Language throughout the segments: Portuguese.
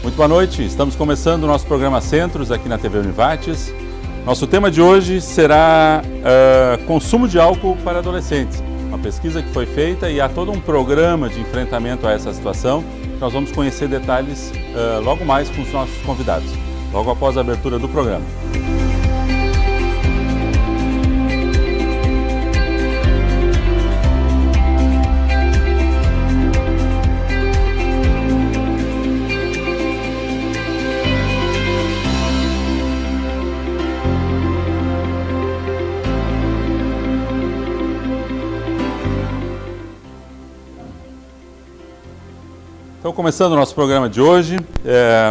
Muito boa noite, estamos começando o nosso programa Centros aqui na TV Univates. Nosso tema de hoje será consumo de álcool para adolescentes. Uma pesquisa que foi feita e há todo um programa de enfrentamento a essa situação. Nós vamos conhecer detalhes logo mais com os nossos convidados, logo após a abertura do programa. Então, começando o nosso programa de hoje,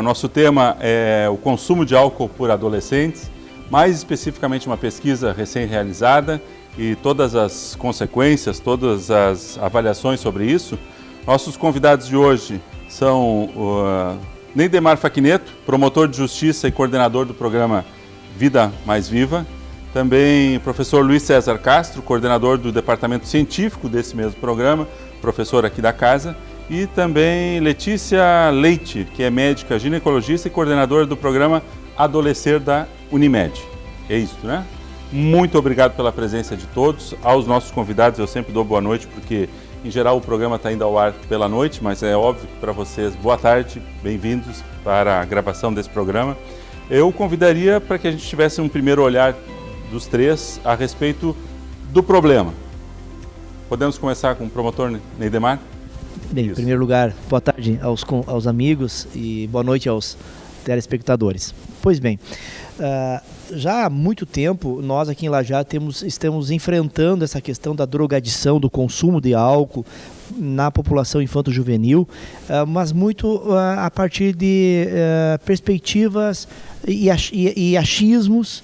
nosso tema é o consumo de álcool por adolescentes, mais especificamente uma pesquisa recém-realizada e todas as consequências, todas as avaliações sobre isso. Nossos convidados de hoje são o Neidemar Facchineto, promotor de justiça e coordenador do programa Vida Mais Viva, também o professor Luiz César Castro, coordenador do departamento científico desse mesmo programa, professor aqui da casa, e também Letícia Leite, que é médica ginecologista e coordenadora do programa Adolescer da Unimed. É isso, né? Muito obrigado pela presença de todos. Aos nossos convidados eu sempre dou boa noite, porque em geral o programa está indo ao ar pela noite, mas é óbvio que para vocês, boa tarde, bem-vindos para a gravação desse programa. Eu convidaria para que a gente tivesse um primeiro olhar dos três a respeito do problema. Podemos começar com o promotor Neidemar? Bem, em primeiro lugar, boa tarde aos amigos e boa noite aos telespectadores. Pois bem, já há muito tempo nós aqui em Lajá estamos enfrentando essa questão da drogadição, do consumo de álcool na população infanto-juvenil, mas muito a partir de perspectivas e achismos,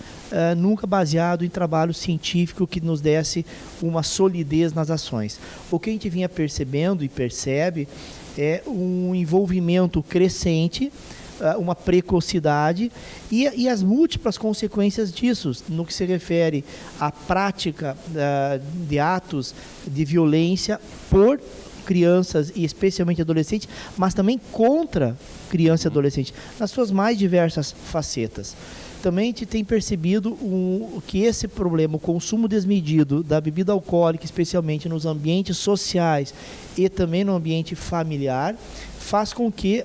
nunca baseado em trabalho científico que nos desse uma solidez nas ações. O que a gente vinha percebendo e percebe é um envolvimento crescente, uma precocidade e as múltiplas consequências disso, no que se refere à prática de atos de violência por crianças e especialmente adolescentes, mas também contra criança e adolescente, nas suas mais diversas facetas. Também a gente tem percebido que esse problema, o consumo desmedido da bebida alcoólica, especialmente nos ambientes sociais e também no ambiente familiar, faz com que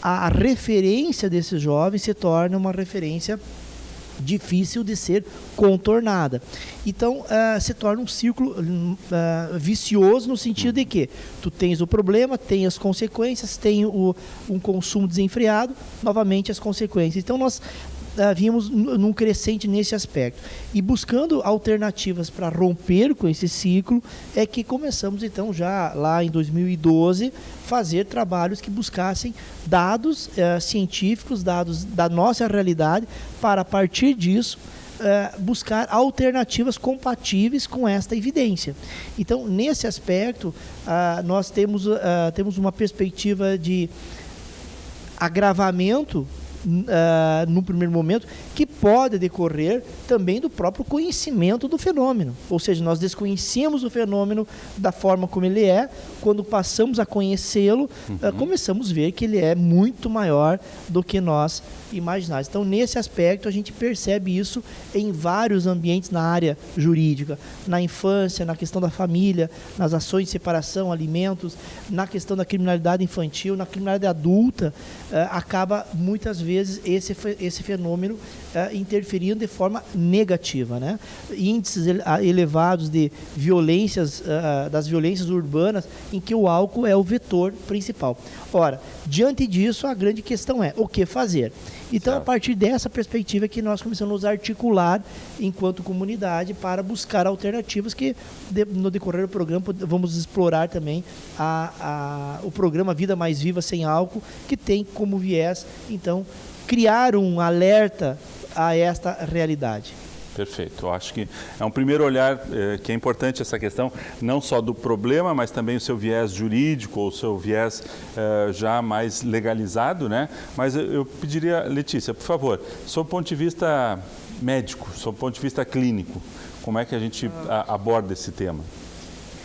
a referência desses jovens se torne uma referência difícil de ser contornada. Então, se torna um círculo vicioso no sentido de que tu tens o problema, tem as consequências, tem um consumo desenfreado, novamente as consequências. Então, nós vimos num crescente nesse aspecto. E buscando alternativas para romper com esse ciclo, é que começamos então já lá em 2012 fazer trabalhos que buscassem dados científicos, dados da nossa realidade, para a partir disso buscar alternativas compatíveis com esta evidência. Então, nesse aspecto, nós temos uma perspectiva de agravamento no primeiro momento, que pode decorrer também do próprio conhecimento do fenômeno. Ou seja, nós desconhecemos o fenômeno da forma como ele é, quando passamos a conhecê-lo, começamos a ver que ele é muito maior do que nós imaginávamos. Então, nesse aspecto, a gente percebe isso em vários ambientes na área jurídica, na infância, na questão da família, nas ações de separação, alimentos, na questão da criminalidade infantil, na criminalidade adulta, acaba muitas vezes esse fenômeno interferindo de forma negativa, né? Índices elevados de violências, das violências urbanas, em que o álcool é o vetor principal. Ora, diante disso, a grande questão é o que fazer? Então, certo. A partir dessa perspectiva que nós começamos a nos articular enquanto comunidade para buscar alternativas que, no decorrer do programa, vamos explorar também o programa Vida Mais Viva Sem Álcool, que tem como viés, então, criar um alerta a esta realidade. Perfeito. Eu acho que é um primeiro olhar que é importante essa questão, não só do problema, mas também o seu viés jurídico, ou o seu viés já mais legalizado, né? Mas eu pediria, Letícia, por favor, sob o ponto de vista médico, sob o ponto de vista clínico, como é que a gente aborda esse tema?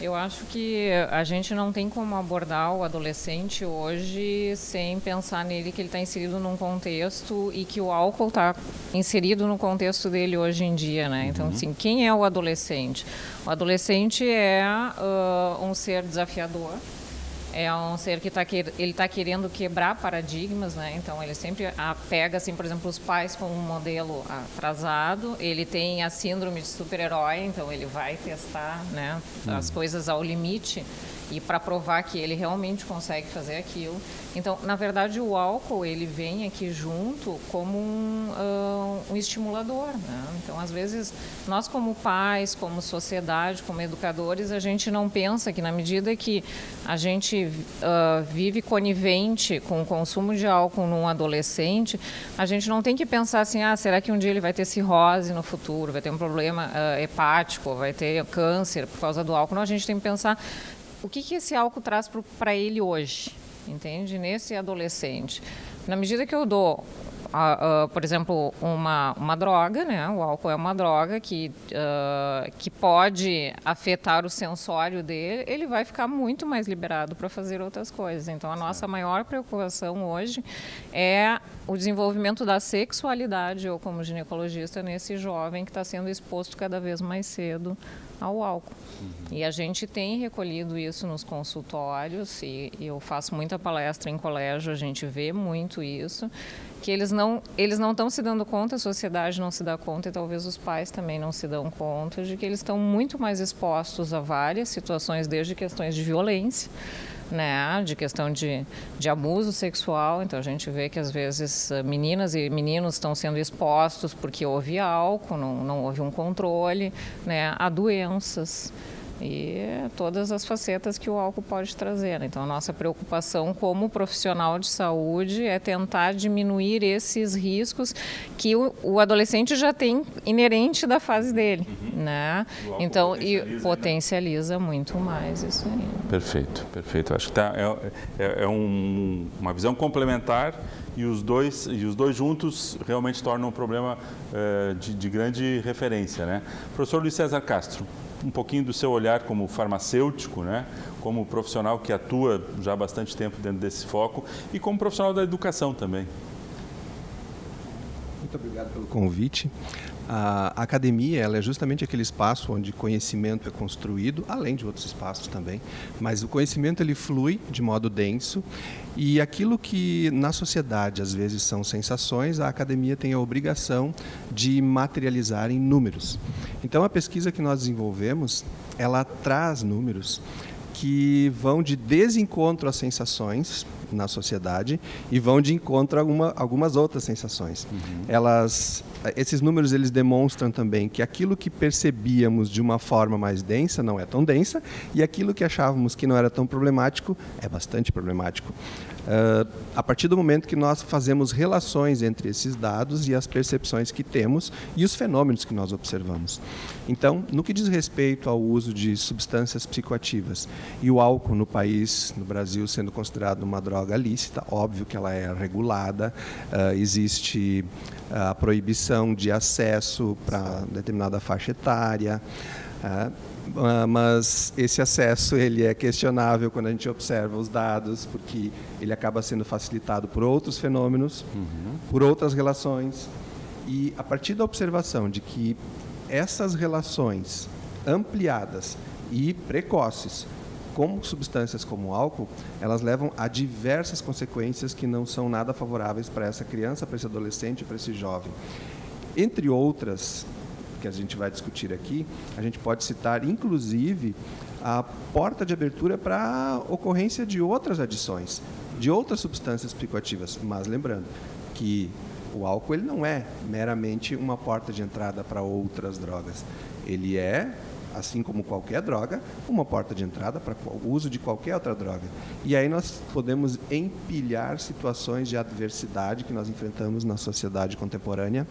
Eu acho que a gente não tem como abordar o adolescente hoje sem pensar nele que ele está inserido num contexto e que o álcool está inserido no contexto dele hoje em dia, né? Então, assim, quem é o adolescente? O adolescente é um ser desafiador. É um ser que ele está querendo quebrar paradigmas, né? Então ele sempre pega, assim, por exemplo, os pais como um modelo atrasado. Ele tem a síndrome de super-herói, então ele vai testar, né, as coisas ao limite e para provar que ele realmente consegue fazer aquilo. Então, na verdade, o álcool ele vem aqui junto como um estimulador, né? Então, às vezes, nós como pais, como sociedade, como educadores, a gente não pensa que na medida que a gente vive conivente com o consumo de álcool num adolescente, a gente não tem que pensar assim, será que um dia ele vai ter cirrose no futuro, vai ter um problema hepático, vai ter câncer por causa do álcool. Não, a gente tem que pensar o que esse álcool traz para ele hoje, entende? Nesse adolescente. Na medida que eu dou, por exemplo, uma droga, né? O álcool é uma droga que pode afetar o sensório dele, ele vai ficar muito mais liberado para fazer outras coisas. Então, a nossa maior preocupação hoje é o desenvolvimento da sexualidade, eu como ginecologista, nesse jovem que está sendo exposto cada vez mais cedo ao álcool. E a gente tem recolhido isso nos consultórios e eu faço muita palestra em colégio, a gente vê muito isso, que eles não estão se dando conta, a sociedade não se dá conta e talvez os pais também não se dão conta de que eles estão muito mais expostos a várias situações, desde questões de violência, né, de questão de abuso sexual. Então a gente vê que às vezes meninas e meninos estão sendo expostos porque houve álcool, não houve um controle, né, a doenças e todas as facetas que o álcool pode trazer, né? Então a nossa preocupação como profissional de saúde é tentar diminuir esses riscos que o adolescente já tem inerente da fase dele, né? Então potencializa muito mais isso aí. Perfeito, perfeito. Acho que uma visão complementar e os dois juntos realmente tornam um problema de grande referência, né? Professor Luiz César Castro, um pouquinho do seu olhar como farmacêutico, né? Como profissional que atua já há bastante tempo dentro desse foco e como profissional da educação também. Muito obrigado pelo convite. A academia ela é justamente aquele espaço onde conhecimento é construído, além de outros espaços também, mas o conhecimento ele flui de modo denso e aquilo que na sociedade às vezes são sensações, a academia tem a obrigação de materializar em números. Então a pesquisa que nós desenvolvemos, ela traz números que vão de desencontro às sensações na sociedade e vão de encontro a algumas outras sensações. Esses números eles demonstram também que aquilo que percebíamos de uma forma mais densa não é tão densa e aquilo que achávamos que não era tão problemático é bastante problemático. A partir do momento que nós fazemos relações entre esses dados e as percepções que temos e os fenômenos que nós observamos. Então, no que diz respeito ao uso de substâncias psicoativas e o álcool no país, no Brasil, sendo considerado uma droga lícita, óbvio que ela é regulada, existe a proibição de acesso para determinada faixa etária, mas esse acesso ele é questionável quando a gente observa os dados, porque ele acaba sendo facilitado por outros fenômenos, por outras relações, e a partir da observação de que essas relações ampliadas e precoces com substâncias como o álcool, elas levam a diversas consequências que não são nada favoráveis para essa criança, para esse adolescente, para esse jovem. Entre outras que a gente vai discutir aqui, a gente pode citar, inclusive, a porta de abertura para a ocorrência de outras adições, de outras substâncias psicoativas. Mas lembrando que o álcool ele não é meramente uma porta de entrada para outras drogas. Ele é, assim como qualquer droga, uma porta de entrada para o uso de qualquer outra droga. E aí nós podemos empilhar situações de adversidade que nós enfrentamos na sociedade contemporânea,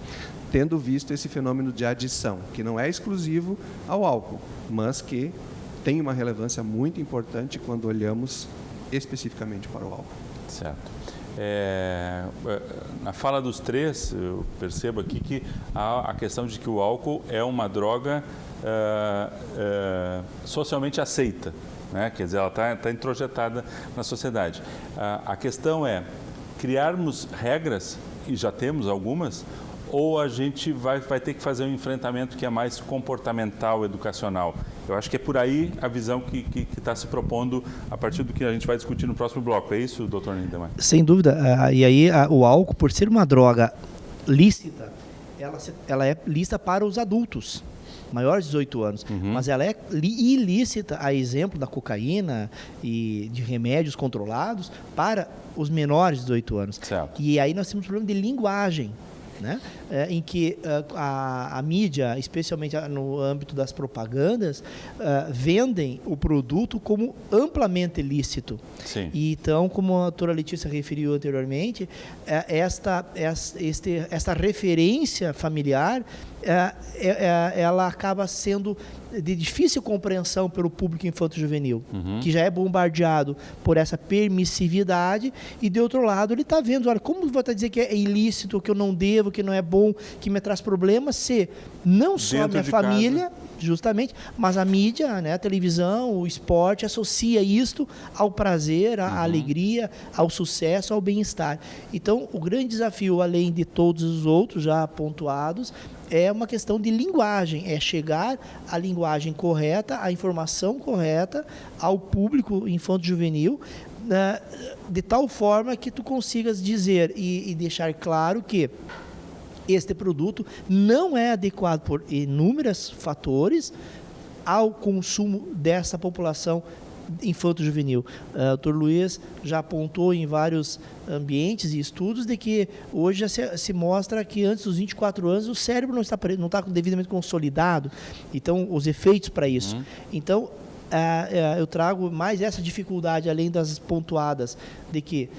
tendo visto esse fenômeno de adição, que não é exclusivo ao álcool, mas que tem uma relevância muito importante quando olhamos especificamente para o álcool. Certo. Na fala dos três, eu percebo aqui que há a questão de que o álcool é uma droga socialmente aceita, né? Quer dizer, ela está introjetada na sociedade. A questão é criarmos regras, e já temos algumas, ou a gente vai ter que fazer um enfrentamento que é mais comportamental, educacional. Eu acho que é por aí a visão que está se propondo a partir do que a gente vai discutir no próximo bloco. É isso, doutor Lindemann? Sem dúvida. E aí o álcool, por ser uma droga lícita, ela é lícita para os adultos, maiores de 18 anos, mas ela é ilícita, a exemplo da cocaína e de remédios controlados, para os menores de 18 anos. Certo. E aí nós temos um problema de linguagem, né? Em que a mídia, especialmente no âmbito das propagandas, vendem o produto como amplamente lícito. Sim. E então, como a doutora Letícia referiu anteriormente, esta referência familiar, ela acaba sendo de difícil compreensão pelo público infanto-juvenil, que já é bombardeado por essa permissividade, e de outro lado ele está vendo, olha, como vou dizer que é ilícito, que eu não devo, que não é bom, que me traz problemas, se não só a minha família, justamente, mas a mídia, né, a televisão, o esporte, associa isto ao prazer, à alegria, ao sucesso, ao bem-estar. Então, o grande desafio, além de todos os outros já pontuados, é uma questão de linguagem, é chegar à linguagem correta, à informação correta ao público infanto-juvenil, de tal forma que tu consigas dizer e deixar claro que este produto não é adequado por inúmeros fatores ao consumo dessa população infanto-juvenil. O Dr. Luiz já apontou em vários ambientes e estudos de que hoje já se mostra que antes dos 24 anos o cérebro não está devidamente consolidado, então os efeitos para isso. Então, eu trago mais essa dificuldade, além das pontuadas, de que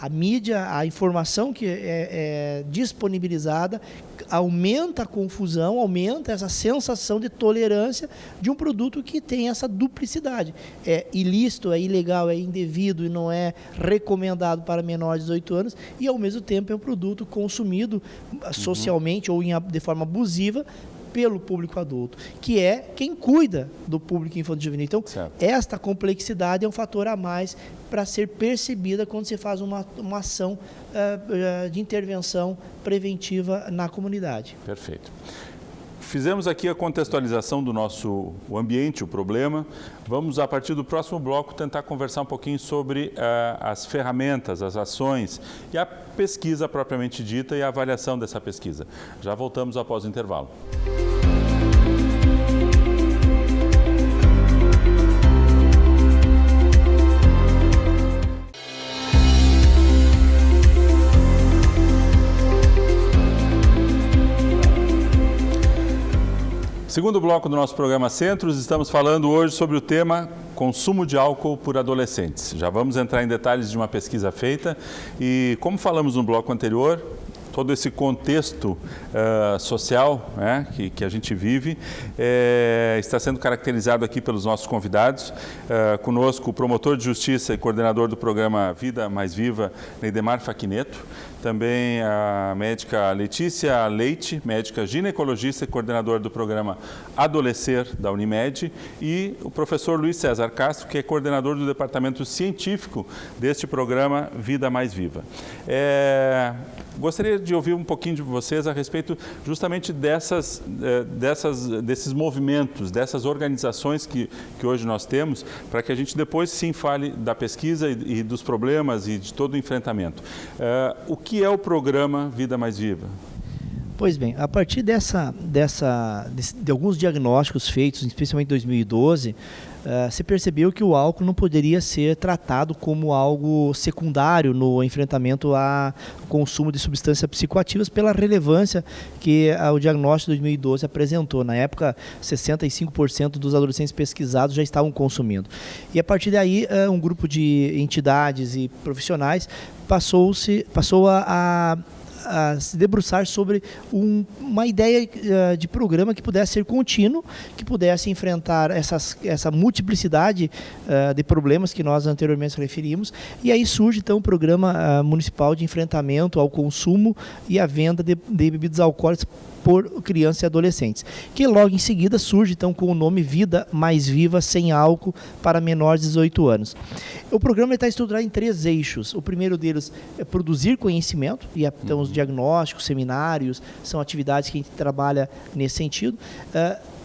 a mídia, a informação que é disponibilizada aumenta a confusão, aumenta essa sensação de tolerância de um produto que tem essa duplicidade. É ilícito, é ilegal, é indevido e não é recomendado para menores de 18 anos, e ao mesmo tempo é um produto consumido socialmente ou de forma abusiva pelo público adulto, que é quem cuida do público infanto-juvenil. Então, esta complexidade é um fator a mais para ser percebida quando se faz uma ação de intervenção preventiva na comunidade. Perfeito. Fizemos aqui a contextualização do nosso ambiente, o problema. Vamos, a partir do próximo bloco, tentar conversar um pouquinho sobre as ferramentas, as ações e a pesquisa propriamente dita e a avaliação dessa pesquisa. Já voltamos após o intervalo. Segundo bloco do nosso programa Centros, estamos falando hoje sobre o tema consumo de álcool por adolescentes. Já vamos entrar em detalhes de uma pesquisa feita e, como falamos no bloco anterior, todo esse contexto social, né, que a gente vive está sendo caracterizado aqui pelos nossos convidados. Conosco o promotor de justiça e coordenador do programa Vida Mais Viva, Neidemar Facchineto. Também a médica Letícia Leite, médica ginecologista e coordenadora do programa Adolescer da Unimed, e o professor Luiz César Castro, que é coordenador do departamento científico deste programa Vida Mais Viva. Gostaria de ouvir um pouquinho de vocês a respeito justamente desses movimentos, dessas organizações que hoje nós temos, para que a gente depois sim fale da pesquisa e dos problemas e de todo o enfrentamento. O que é o programa Vida Mais Viva? Pois bem, a partir de alguns diagnósticos feitos, especialmente em 2012, se percebeu que o álcool não poderia ser tratado como algo secundário no enfrentamento ao consumo de substâncias psicoativas pela relevância que o diagnóstico de 2012 apresentou. Na época, 65% dos adolescentes pesquisados já estavam consumindo. E a partir daí, um grupo de entidades e profissionais passou a se debruçar sobre uma ideia de programa que pudesse ser contínuo, que pudesse enfrentar essa multiplicidade de problemas que nós anteriormente referimos, e aí surge então o Programa Municipal de Enfrentamento ao Consumo e à Venda de Bebidas Alcoólicas por crianças e adolescentes, que logo em seguida surge então com o nome Vida Mais Viva Sem Álcool para menores de 18 anos. O programa está estruturado em 3 eixos. O primeiro deles é produzir conhecimento, e então os diagnósticos, seminários, são atividades que a gente trabalha nesse sentido.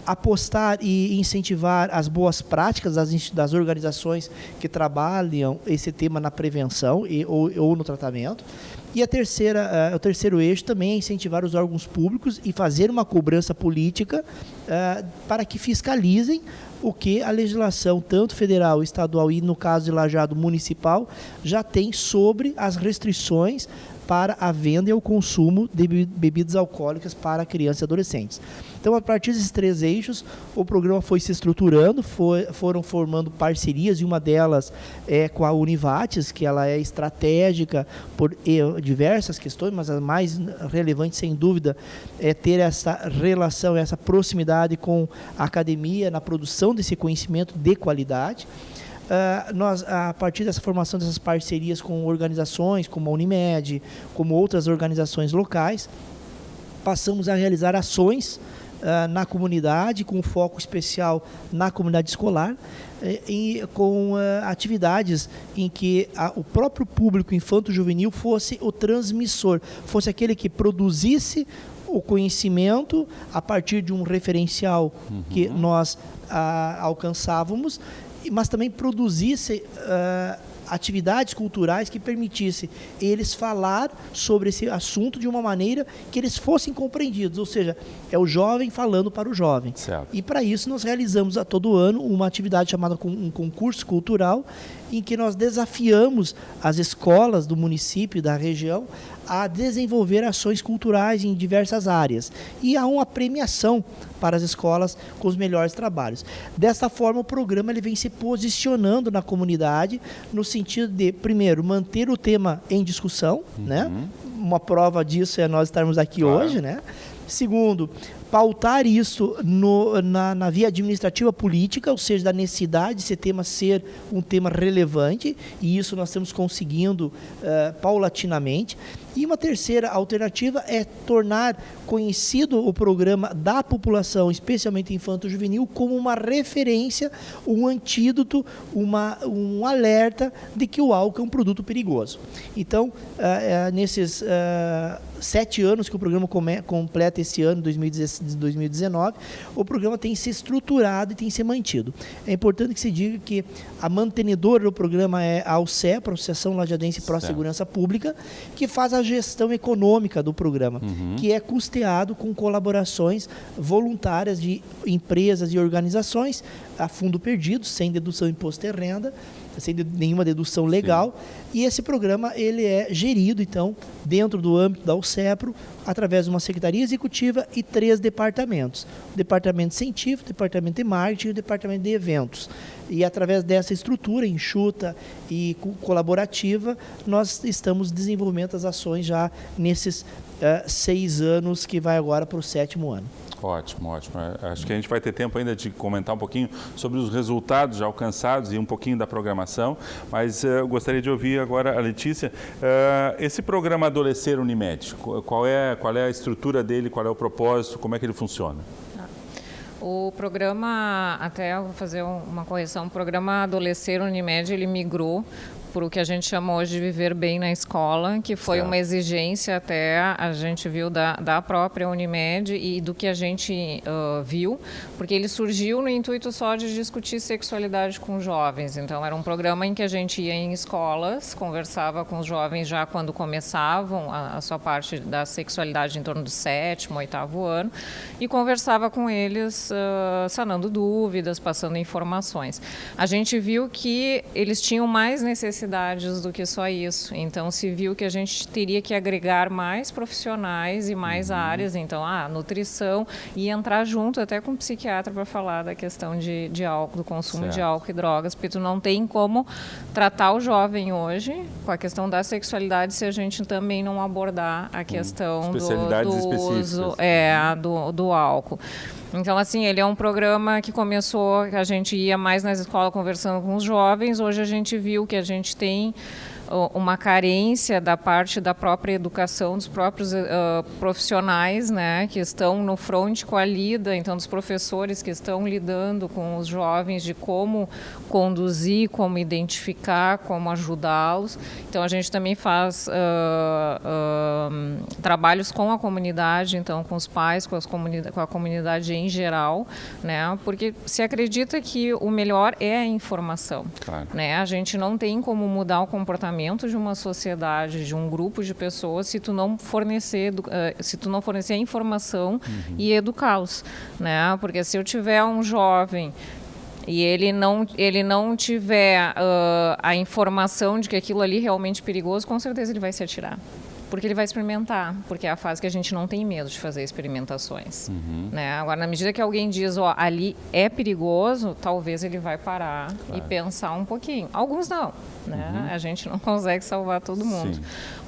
Apostar e incentivar as boas práticas das organizações que trabalham esse tema na prevenção ou no tratamento. E o terceiro eixo também é incentivar os órgãos públicos e fazer uma cobrança política para que fiscalizem o que a legislação, tanto federal, estadual e, no caso de Lajeado, municipal, já tem sobre as restrições para a venda e o consumo de bebidas alcoólicas para crianças e adolescentes. Então, a partir desses 3 eixos, o programa foi se estruturando, foram formando parcerias, e uma delas é com a Univates, que ela é estratégica por diversas questões, mas a mais relevante, sem dúvida, é ter essa relação, essa proximidade com a academia na produção desse conhecimento de qualidade. Nós, a partir dessa formação dessas parcerias com organizações como a Unimed, como outras organizações locais, passamos a realizar ações na comunidade, com foco especial na comunidade escolar, e com atividades em que o próprio público infanto-juvenil fosse o transmissor, fosse aquele que produzisse o conhecimento a partir de um referencial que nós alcançávamos, mas também produzisse atividades culturais que permitisse eles falar sobre esse assunto de uma maneira que eles fossem compreendidos, ou seja, é o jovem falando para o jovem. Certo. E para isso nós realizamos a todo ano uma atividade chamada um concurso cultural, em que nós desafiamos as escolas do município e da região a desenvolver ações culturais em diversas áreas. E há uma premiação para as escolas com os melhores trabalhos. Dessa forma, o programa ele vem se posicionando na comunidade, no sentido de, primeiro, manter o tema em discussão, né? Uma prova disso é nós estarmos aqui hoje, né? Segundo, pautar isso na via administrativa política, ou seja, da necessidade de esse tema ser um tema relevante, e isso nós estamos conseguindo paulatinamente. E uma terceira alternativa é tornar conhecido o programa da população, especialmente infanto-juvenil, como uma referência, um antídoto, um alerta de que o álcool é um produto perigoso. Então, nesses 7 anos que o programa completa esse ano, 2019, o programa tem se estruturado e tem se mantido. É importante que se diga que a mantenedora do programa é a ALCEP, a Associação Lajadense Pró Segurança Pública, que faz a gestão econômica do programa, que é custeado com colaborações voluntárias de empresas e organizações a fundo perdido, sem dedução de imposto de renda, sem nenhuma dedução legal. Sim. E esse programa ele é gerido, então, dentro do âmbito da UCEPRO, através de uma secretaria executiva e 3 departamentos. O departamento científico, o departamento de marketing e o departamento de eventos. E através dessa estrutura enxuta e colaborativa, nós estamos desenvolvendo as ações já nesses 6 anos que vai agora para o 7º ano. Ótimo, ótimo. Acho que a gente vai ter tempo ainda de comentar um pouquinho sobre os resultados já alcançados e um pouquinho da programação, mas eu gostaria de ouvir agora a Letícia. Esse programa Adolescer Unimed, qual é a estrutura dele, qual é o propósito, como é que ele funciona? O programa, até eu vou fazer uma correção, o programa Adolescer Unimed, ele migrou por o que a gente chama hoje de Viver Bem na Escola, que foi uma exigência até, a gente viu, da própria Unimed e do que a gente viu, porque ele surgiu no intuito só de discutir sexualidade com jovens. Então, era um programa em que a gente ia em escolas, conversava com os jovens já quando começavam a sua parte da sexualidade em torno do 7º, 8º ano, e conversava com eles, sanando dúvidas, passando informações. A gente viu que eles tinham mais necessidade necessidades do que só isso. Então, se viu que a gente teria que agregar mais profissionais e mais áreas, então, nutrição, e entrar junto até com o psiquiatra para falar da questão de álcool, do consumo de álcool e drogas, porque tu não tem como tratar o jovem hoje com a questão da sexualidade se a gente também não abordar a questão do álcool. Então, assim, ele é um programa que começou, a gente ia mais nas escolas conversando com os jovens, hoje a gente viu que a gente tem uma carência da parte da própria educação, dos próprios profissionais, né, que estão no front com a lida, então dos professores que estão lidando com os jovens, de como conduzir, como identificar, como ajudá-los. Então a gente também faz trabalhos com a comunidade, então com os pais, com a comunidade em geral, né, porque se acredita que o melhor é a informação. Claro. Né? A gente não tem como mudar o comportamento de uma sociedade, de um grupo de pessoas, se tu não fornecer a informação e educá-los, né? Porque se eu tiver um jovem e ele não tiver a informação de que aquilo ali é realmente perigoso, com certeza ele vai se atirar. Porque ele vai experimentar, porque é a fase que a gente não tem medo de fazer experimentações. Né? Agora, na medida que alguém diz, ali é perigoso, talvez ele vai parar e pensar um pouquinho. Alguns não, né? A gente não consegue salvar todo mundo. Sim.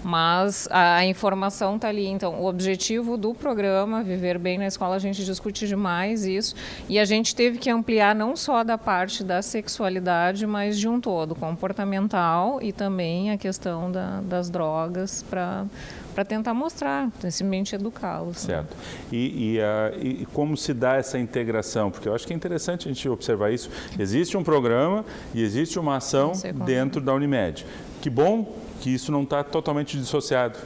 Mas a informação está ali. Então, o objetivo do programa Viver Bem na Escola, a gente discute demais isso. E a gente teve que ampliar não só da parte da sexualidade, mas de um todo, comportamental e também a questão das drogas para tentar mostrar, simplesmente educá-los. Certo. E como se dá essa integração? Porque eu acho que é interessante a gente observar isso. Existe um programa e existe uma ação dentro da Unimed. Que bom que isso não está totalmente dissociado.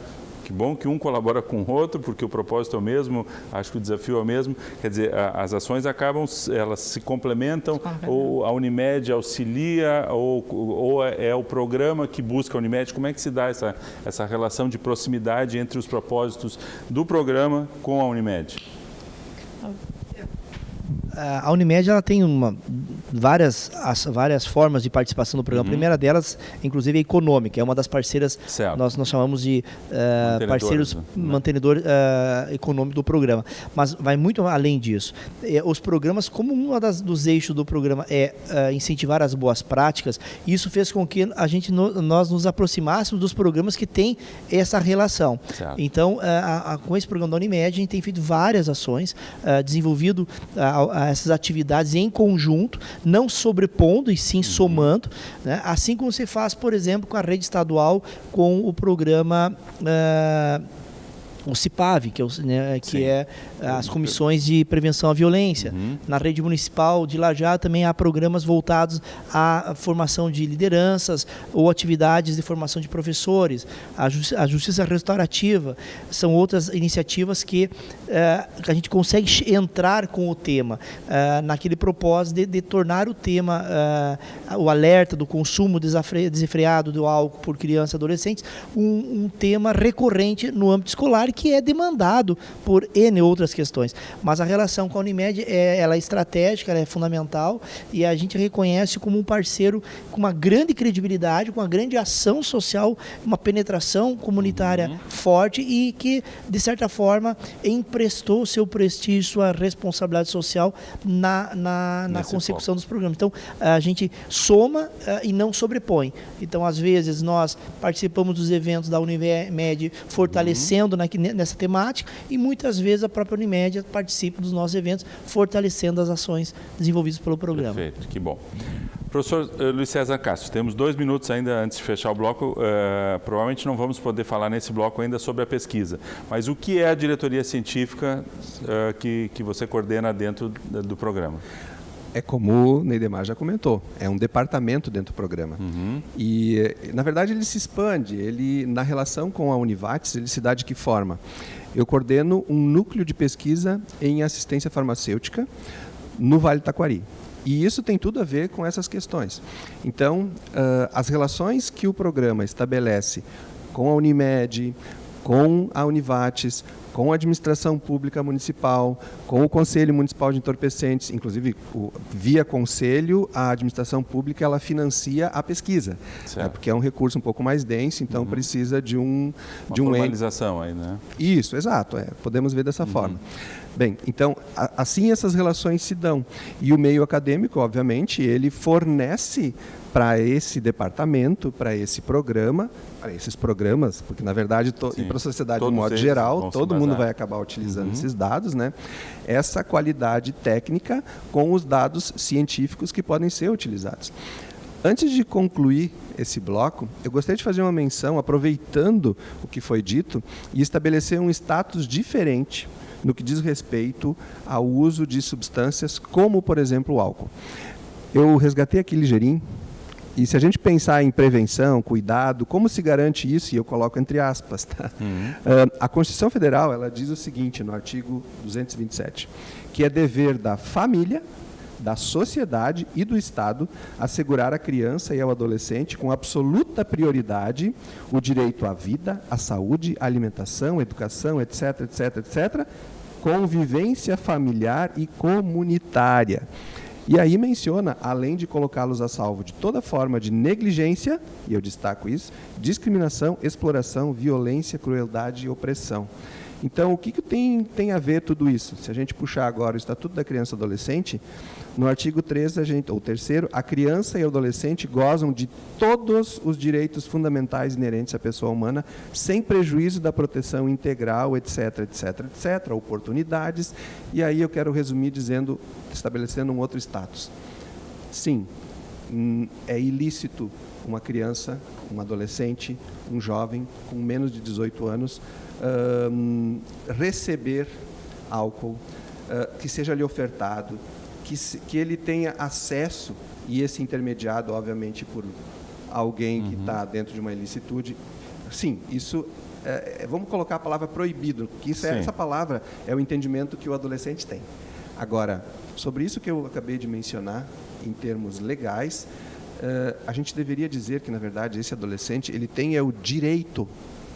Que bom que um colabora com o outro, porque o propósito é o mesmo, acho que o desafio é o mesmo. Quer dizer, as ações elas se complementam, ou a Unimed auxilia, ou é o programa que busca a Unimed. Como é que se dá essa relação de proximidade entre os propósitos do programa com a Unimed? A Unimed ela tem várias formas de participação no programa. A primeira delas, inclusive, é econômica. É uma das parceiras, nós chamamos de parceiros mantenedor econômico do programa. Mas vai muito além disso. Os programas, como um dos eixos do programa é incentivar as boas práticas, isso fez com que nós nos aproximássemos dos programas que têm essa relação. Certo. Então, com esse programa da Unimed, a gente tem feito várias ações, desenvolvido essas atividades em conjunto, não sobrepondo e sim somando, né? Assim como se faz, por exemplo, com a rede estadual, com o programa o CIPAV, que é as comissões de prevenção à violência. Na rede municipal de Lajá também há programas voltados à formação de lideranças ou atividades de formação de professores. A justiça restaurativa são outras iniciativas que a gente consegue entrar com o tema naquele propósito de tornar o tema, o alerta do consumo desenfreado do álcool por crianças e adolescentes, um tema recorrente no âmbito escolar, que é demandado por N outras questões. Mas a relação com a Unimed ela é estratégica, ela é fundamental, e a gente reconhece como um parceiro com uma grande credibilidade, com uma grande ação social, uma penetração comunitária forte e que, de certa forma, emprestou seu prestígio, sua responsabilidade social na consecução dos programas. Então, a gente soma e não sobrepõe. Então, às vezes, nós participamos dos eventos da Unimed fortalecendo nessa temática, e muitas vezes a própria Unimed participa dos nossos eventos, fortalecendo as ações desenvolvidas pelo programa. Perfeito, que bom. Professor Luiz César Castro, temos 2 minutos ainda antes de fechar o bloco. Provavelmente não vamos poder falar nesse bloco ainda sobre a pesquisa, mas o que é a diretoria científica que você coordena dentro do programa? É como o Neidemar já comentou, é um departamento dentro do programa. E, na verdade, ele se expande. Na relação com a Univates, ele se dá de que forma? Eu coordeno um núcleo de pesquisa em assistência farmacêutica no Vale do Taquari. E isso tem tudo a ver com essas questões. Então, as relações que o programa estabelece com a Unimed, com a Univates, com a administração pública municipal, com o Conselho Municipal de Entorpecentes, inclusive via Conselho, a administração pública ela financia a pesquisa, né, porque é um recurso um pouco mais denso, então precisa de uma formalização aí, né? Isso, exato, podemos ver dessa forma. Bem, então, assim essas relações se dão. E o meio acadêmico, obviamente, ele fornece para esse departamento, para esse programa, para esses programas, porque, na verdade, e para a sociedade de modo geral, todo mundo vai acabar utilizando esses dados, né? Essa qualidade técnica com os dados científicos que podem ser utilizados. Antes de concluir esse bloco, eu gostaria de fazer uma menção, aproveitando o que foi dito, e estabelecer um status diferente no que diz respeito ao uso de substâncias como, por exemplo, o álcool. Eu resgatei aqui ligeirinho, e se a gente pensar em prevenção, cuidado, como se garante isso? E eu coloco entre aspas. Tá? A Constituição Federal ela diz o seguinte, no artigo 227, que é dever da família, da sociedade e do Estado assegurar à criança e ao adolescente com absoluta prioridade o direito à vida, à saúde, à alimentação, educação, etc., etc., etc., convivência familiar e comunitária. E aí menciona, além de colocá-los a salvo de toda forma de negligência, e eu destaco isso, discriminação, exploração, violência, crueldade e opressão. Então, o que tem a ver tudo isso? Se a gente puxar agora o Estatuto da Criança e Adolescente, no artigo 3, ou 3º, a criança e o adolescente gozam de todos os direitos fundamentais inerentes à pessoa humana, sem prejuízo da proteção integral, etc., etc., etc., oportunidades. E aí eu quero resumir estabelecendo um outro status. Sim, é ilícito uma criança, um adolescente, um jovem com menos de 18 anos receber álcool, que seja lhe ofertado, que ele tenha acesso, e esse intermediado, obviamente, por alguém que está dentro de uma ilicitude. Sim, isso, vamos colocar a palavra proibido, que essa palavra é o entendimento que o adolescente tem. Agora, sobre isso que eu acabei de mencionar, em termos legais, a gente deveria dizer que, na verdade, esse adolescente ele tem o direito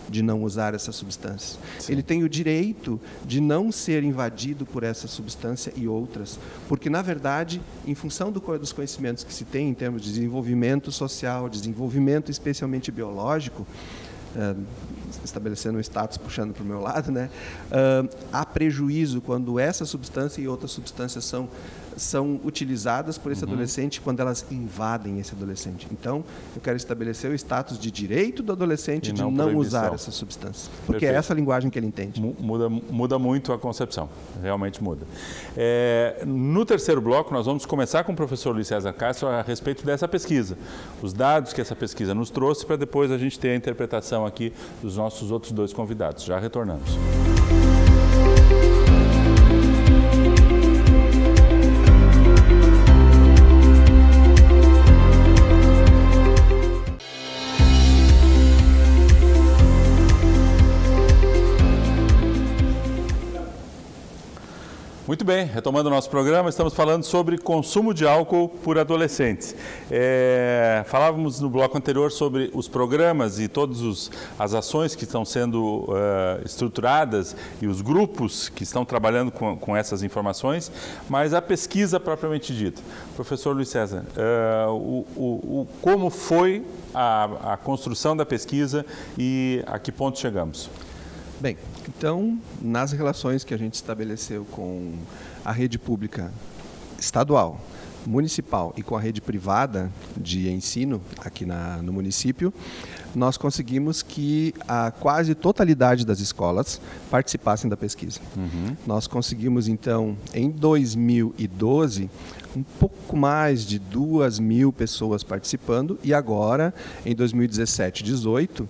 de não usar essa substância. Sim. Ele tem o direito de não ser invadido por essa substância e outras, porque, na verdade, em função dos conhecimentos que se tem em termos de desenvolvimento social, desenvolvimento especialmente biológico, estabelecendo um status puxando para o meu lado, né? Há prejuízo quando essa substância e outras substâncias são utilizadas por esse adolescente quando elas invadem esse adolescente. Então, eu quero estabelecer o status de direito do adolescente de não usar essa substância. Porque é essa a linguagem que ele entende. Muda muito a concepção, realmente muda. No terceiro bloco, nós vamos começar com o professor Luiz César Castro a respeito dessa pesquisa. Os dados que essa pesquisa nos trouxe, para depois a gente ter a interpretação aqui dos nossos outros dois convidados. Já retornamos. Muito bem, retomando o nosso programa, estamos falando sobre consumo de álcool por adolescentes. Falávamos no bloco anterior sobre os programas e todas as ações que estão sendo estruturadas e os grupos que estão trabalhando com essas informações, mas a pesquisa propriamente dita. Professor Luiz César, como foi a construção da pesquisa e a que ponto chegamos? Bem, então, nas relações que a gente estabeleceu com a rede pública estadual, municipal e com a rede privada de ensino aqui no município, nós conseguimos que a quase totalidade das escolas participassem da pesquisa. Nós conseguimos, então, em 2012, um pouco mais de 2.000 pessoas participando e agora, em 2017 e 2018,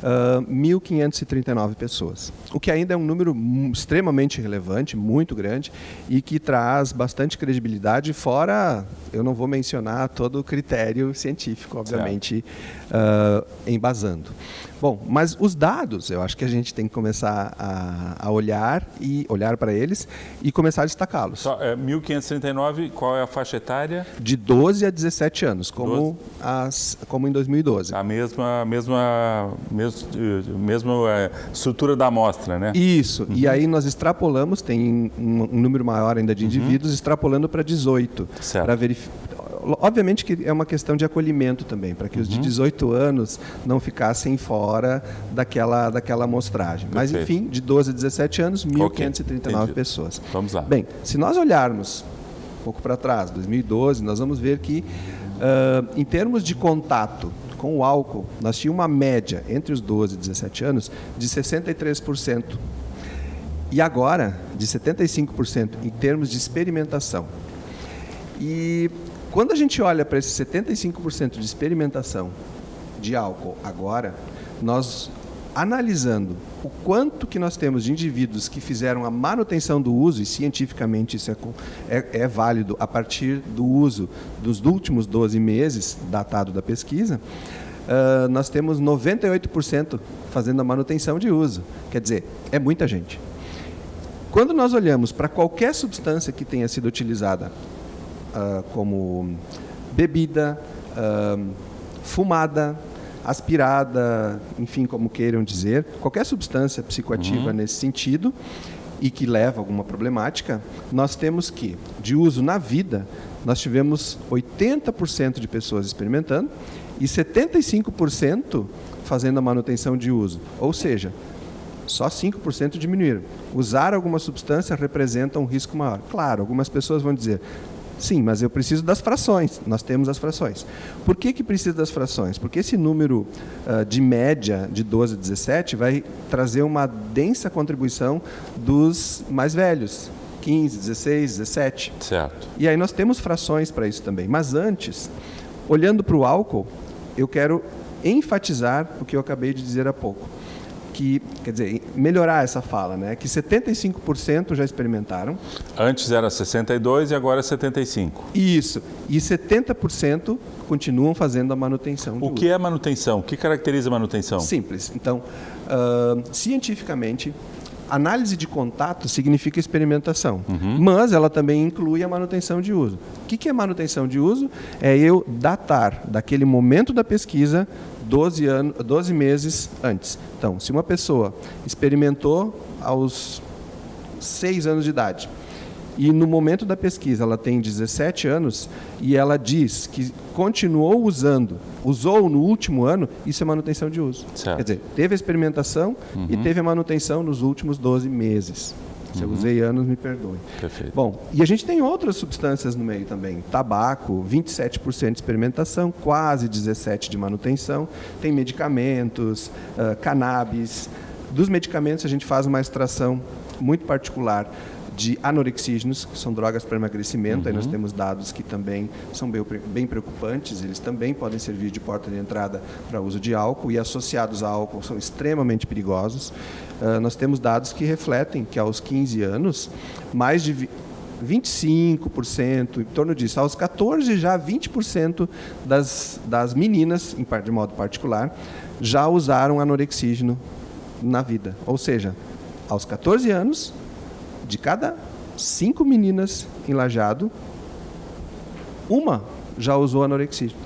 1.539 pessoas, o que ainda é um número extremamente relevante, muito grande e que traz bastante credibilidade, fora, eu não vou mencionar todo o critério científico, obviamente, embasando. Bom, mas os dados, eu acho que a gente tem que começar a olhar para eles e começar a destacá-los. Só, 1.539, qual é a faixa etária? De 12 a 17 anos, como em 2012. A mesma estrutura da amostra, né? Isso, e aí nós extrapolamos, tem um número maior ainda de indivíduos, extrapolando para 18, para verificar. Obviamente que é uma questão de acolhimento também, para que os de 18 anos não ficassem fora daquela amostragem. Mas, enfim, de 12 a 17 anos, 1.539 pessoas. Vamos lá. Bem, se nós olharmos um pouco para trás, 2012, nós vamos ver que, em termos de contato com o álcool, nós tínhamos uma média entre os 12 e 17 anos de 63%. E agora, de 75% em termos de experimentação. E quando a gente olha para esse 75% de experimentação de álcool agora, nós analisando o quanto que nós temos de indivíduos que fizeram a manutenção do uso, e cientificamente isso é válido a partir do uso dos últimos 12 meses, datado da pesquisa, nós temos 98% fazendo a manutenção de uso. Quer dizer, é muita gente. Quando nós olhamos para qualquer substância que tenha sido utilizada como bebida, fumada, aspirada, enfim, como queiram dizer, qualquer substância psicoativa nesse sentido e que leva a alguma problemática, nós temos que, de uso na vida, nós tivemos 80% de pessoas experimentando e 75% fazendo a manutenção de uso. Ou seja, só 5% diminuíram. Usar alguma substância representa um risco maior. Claro, algumas pessoas vão dizer, sim, mas eu preciso das frações. Nós temos as frações. Por que precisa das frações? Porque esse número de média de 12 a 17 vai trazer uma densa contribuição dos mais velhos, 15, 16, 17. Certo. E aí nós temos frações para isso também. Mas antes, olhando para o álcool, eu quero enfatizar o que eu acabei de dizer há pouco. Quer dizer, melhorar essa fala, né? Que 75% já experimentaram. Antes era 62% e agora é 75%. Isso. E 70% continuam fazendo a manutenção de uso. O que é manutenção? O que caracteriza a manutenção? Simples. Então, cientificamente, análise de contato significa experimentação, mas ela também inclui a manutenção de uso. O que é manutenção de uso? É eu datar daquele momento da pesquisa 12 meses antes. Então, se uma pessoa experimentou aos 6 anos de idade e no momento da pesquisa ela tem 17 anos e ela diz que continuou usou no último ano, isso é manutenção de uso. Certo. Quer dizer, teve a experimentação e teve a manutenção nos últimos 12 meses. Se eu usei anos, me perdoe. Perfeito. Bom, e a gente tem outras substâncias no meio também. Tabaco, 27% de experimentação, quase 17% de manutenção. Tem medicamentos, cannabis. Dos medicamentos, a gente faz uma extração muito particular de anorexígenos, que são drogas para emagrecimento. Aí nós temos dados que também são bem preocupantes. Eles também podem servir de porta de entrada para uso de álcool e associados a álcool são extremamente perigosos. Nós temos dados que refletem que aos 15 anos, mais de 25%, em torno disso. Aos 14, já 20% das meninas, de modo particular, já usaram anorexígeno na vida. Ou seja, aos 14 anos, de cada 5 meninas em Lajeado, uma já usou anorexígeno.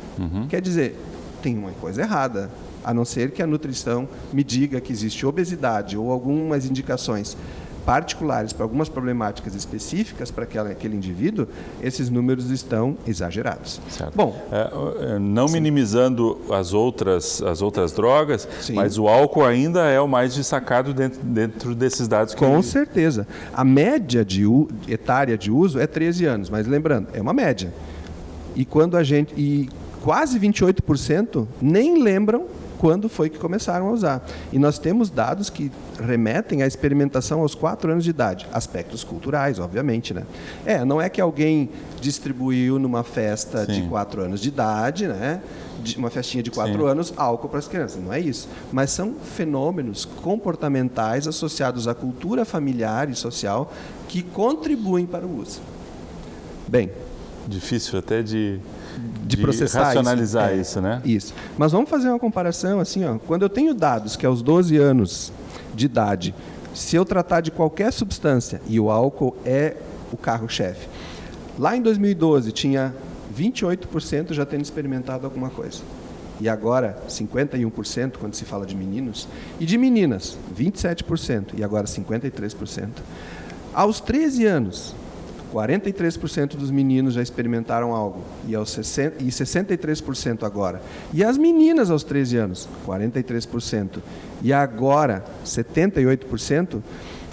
Quer dizer, tem uma coisa errada, a não ser que a nutrição me diga que existe obesidade ou algumas indicações particulares para algumas problemáticas específicas para aquele indivíduo, esses números estão exagerados. Certo. Bom, não minimizando as outras drogas, sim, mas o álcool ainda é o mais destacado dentro desses dados. Com certeza. A média etária de uso é 13 anos, mas lembrando, é uma média. E quase 28% nem lembram quando foi que começaram a usar. E nós temos dados que remetem à experimentação aos 4 anos de idade. Aspectos culturais, obviamente, né? Não é que alguém distribuiu numa festa Sim. de 4 anos de idade, né? Uma festinha de 4 anos, álcool para as crianças. Não é isso. Mas são fenômenos comportamentais associados à cultura familiar e social que contribuem para o uso. Bem, difícil até de de processar racionalizar isso. isso, né? Isso. Mas vamos fazer uma comparação assim, ó. Quando eu tenho dados que aos 12 anos de idade, se eu tratar de qualquer substância, e o álcool é o carro-chefe, lá em 2012 tinha 28% já tendo experimentado alguma coisa. E agora 51% quando se fala de meninos. E de meninas, 27%. E agora 53%. Aos 13 anos, 43% dos meninos já experimentaram algo, e 63% agora. E as meninas aos 13 anos, 43%. E agora, 78%,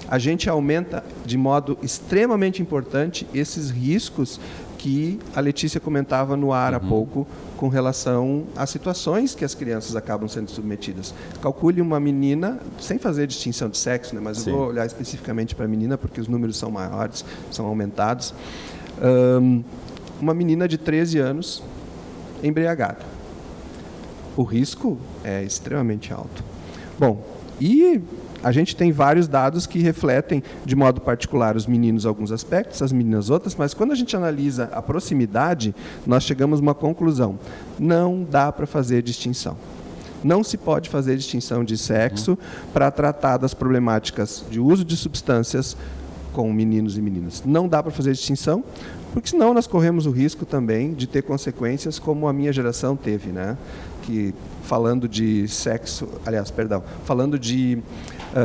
a gente aumenta de modo extremamente importante esses riscos que a Letícia comentava no ar há pouco, com relação às situações que as crianças acabam sendo submetidas. Calcule uma menina, sem fazer distinção de sexo, né, mas Sim. eu vou olhar especificamente para a menina, porque os números são maiores, são aumentados. Uma menina de 13 anos embriagada. O risco é extremamente alto. Bom, e a gente tem vários dados que refletem, de modo particular, os meninos alguns aspectos, as meninas outras, mas quando a gente analisa a proximidade, nós chegamos a uma conclusão. Não dá para fazer distinção. Não se pode fazer distinção de sexo para tratar das problemáticas de uso de substâncias com meninos e meninas. Não dá para fazer distinção, porque senão nós corremos o risco também de ter consequências como a minha geração teve, né? Que falando de sexo, aliás, perdão, falando de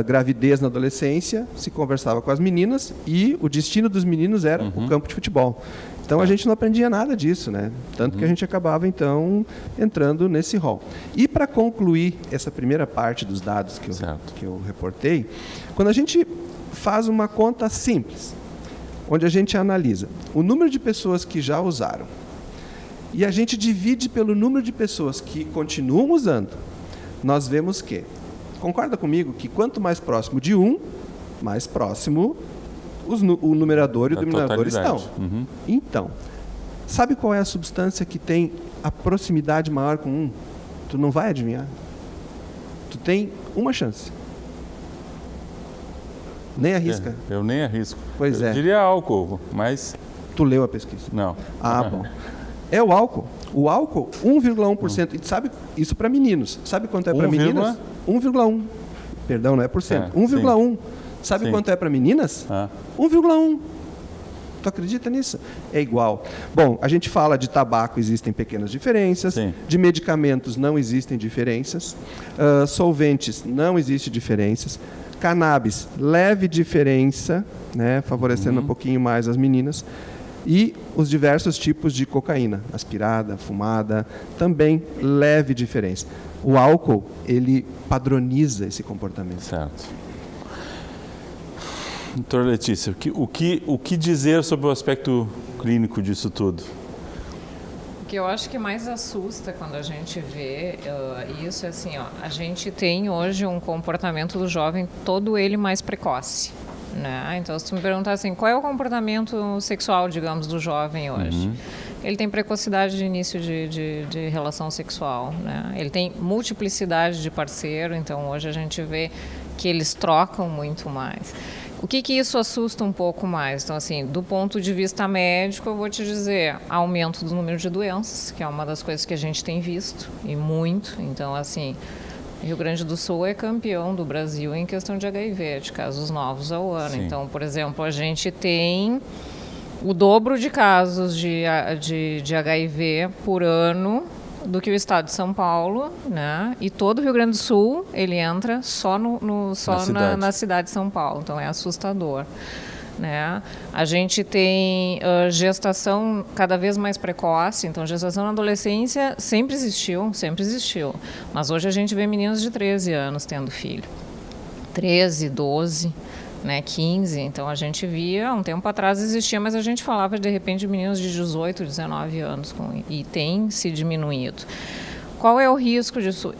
gravidez na adolescência, se conversava com as meninas e o destino dos meninos era o campo de futebol. Então a gente não aprendia nada disso, né? Tanto que a gente acabava então entrando nesse rol. E para concluir essa primeira parte dos dados que eu reportei, quando a gente faz uma conta simples, onde a gente analisa o número de pessoas que já usaram e a gente divide pelo número de pessoas que continuam usando, nós vemos que, concorda comigo, que quanto mais próximo de 1, mais próximo o numerador e o denominador estão. Então, sabe qual é a substância que tem a proximidade maior com 1? Tu não vai adivinhar. Tu tem uma chance. Nem arrisca. Eu nem arrisco. Pois eu diria álcool, mas... Tu leu a pesquisa? Não. Ah, bom. É o álcool. O álcool, 1,1%. E sabe, isso para meninos. Sabe quanto é para meninas? 1,1. Perdão, não é por cento. 1,1. Sabe quanto é para meninas? 1,1. Tu acredita nisso? É igual. Bom, a gente fala de tabaco, existem pequenas diferenças. Sim. De medicamentos, não existem diferenças. Solventes, não existem diferenças. Cannabis, leve diferença, né, favorecendo um pouquinho mais as meninas. E os diversos tipos de cocaína, aspirada, fumada, também leve diferença. O álcool, ele padroniza esse comportamento. Certo. Doutora Letícia, o que dizer sobre o aspecto clínico disso tudo? O que eu acho que mais assusta quando a gente vê isso é assim, ó, a gente tem hoje um comportamento do jovem, todo ele mais precoce. Né? Então, se tu me perguntar assim, qual é o comportamento sexual, digamos, do jovem hoje? Ele tem precocidade de início de relação sexual, né? Ele tem multiplicidade de parceiro, então hoje a gente vê que eles trocam muito mais. O que isso assusta um pouco mais? Então, assim, do ponto de vista médico, eu vou te dizer, aumento do número de doenças, que é uma das coisas que a gente tem visto, e muito. Então, assim, Rio Grande do Sul é campeão do Brasil em questão de HIV, de casos novos ao ano. Sim. Então, por exemplo, a gente tem o dobro de casos de HIV por ano do que o estado de São Paulo, né? E todo o Rio Grande do Sul, ele entra só na cidade de São Paulo. Então, é assustador. Né? A gente tem gestação cada vez mais precoce, então gestação na adolescência sempre existiu, mas hoje a gente vê meninos de 13 anos tendo filho, 13, 12, né, 15, então a gente via, um tempo atrás existia, mas a gente falava de repente de meninos de 18, 19 anos, e tem se diminuído. Qual é o risco disso?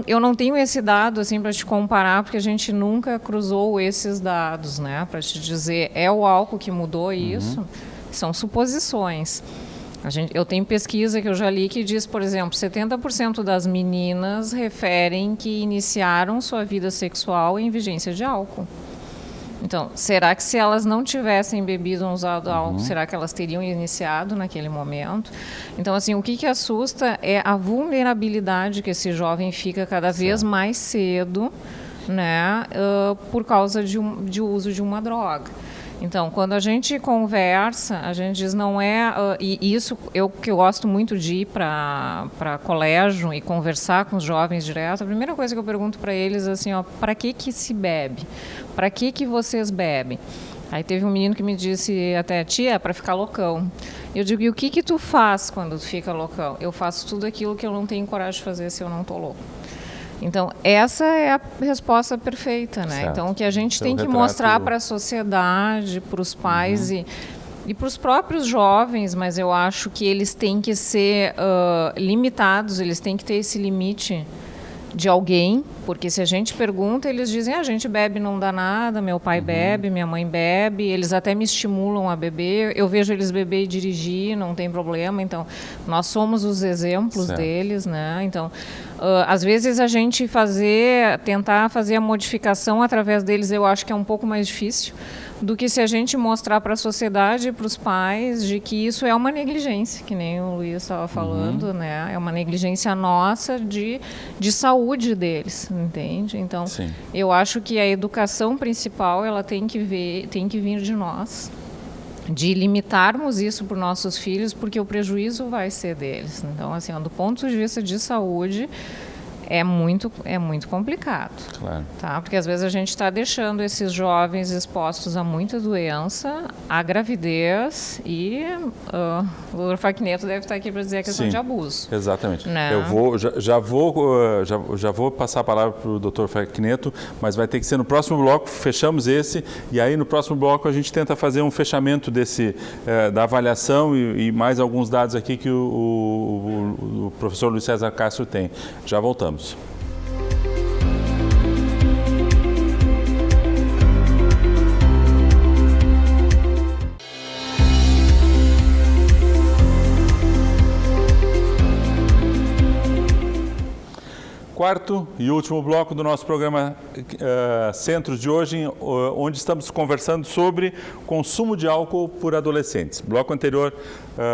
Eu não tenho esse dado assim para te comparar, porque a gente nunca cruzou esses dados, né? Para te dizer, é o álcool que mudou isso? São suposições. Eu tenho pesquisa que eu já li que diz, por exemplo, 70% das meninas referem que iniciaram sua vida sexual em vigência de álcool. Então, será que se elas não tivessem bebido ou usado álcool, será que elas teriam iniciado naquele momento? Então, assim, o que assusta é a vulnerabilidade que esse jovem fica cada vez mais cedo, né, por causa de uso de uma droga. Então, quando a gente conversa, a gente diz não é... e isso eu que eu gosto muito de ir para colégio e conversar com os jovens direto. A primeira coisa que eu pergunto para eles é assim, para que se bebe? Para que vocês bebem? Aí teve um menino que me disse até, tia, é para ficar loucão. Eu digo, e o que tu faz quando tu fica loucão? Eu faço tudo aquilo que eu não tenho coragem de fazer se eu não tô louco. Então, essa é a resposta perfeita, né? Certo. Então, o que a gente Então, tem que mostrar para a sociedade, para os pais e para os próprios jovens, mas eu acho que eles têm que ser limitados, eles têm que ter esse limite de alguém, porque se a gente pergunta, eles dizem, a gente bebe, não dá nada, meu pai bebe, minha mãe bebe, eles até me estimulam a beber, eu vejo eles beber e dirigir, não tem problema, então nós somos os exemplos deles, né? Então, às vezes a gente tentar fazer a modificação através deles, eu acho que é um pouco mais difícil do que se a gente mostrar para a sociedade e para os pais de que isso é uma negligência, que nem o Luiz estava falando, né? É uma negligência nossa de saúde deles, entende? Então, eu acho que a educação principal ela tem que vir de nós, de limitarmos isso para os nossos filhos, porque o prejuízo vai ser deles. Então, assim, do ponto de vista de saúde, é muito complicado. Claro. Tá? Porque às vezes a gente está deixando esses jovens expostos a muita doença, à gravidez e o Dr. Facchineto deve estar aqui para dizer a questão de abuso. Exatamente. Né? Eu já vou passar a palavra para o Dr. Facchineto, mas vai ter que ser no próximo bloco, fechamos esse, e aí no próximo bloco a gente tenta fazer um fechamento da avaliação e mais alguns dados aqui que o professor Luiz César Castro tem. Já voltamos. Quarto e último bloco do nosso programa Centros de hoje, onde estamos conversando sobre consumo de álcool por adolescentes. Bloco anterior,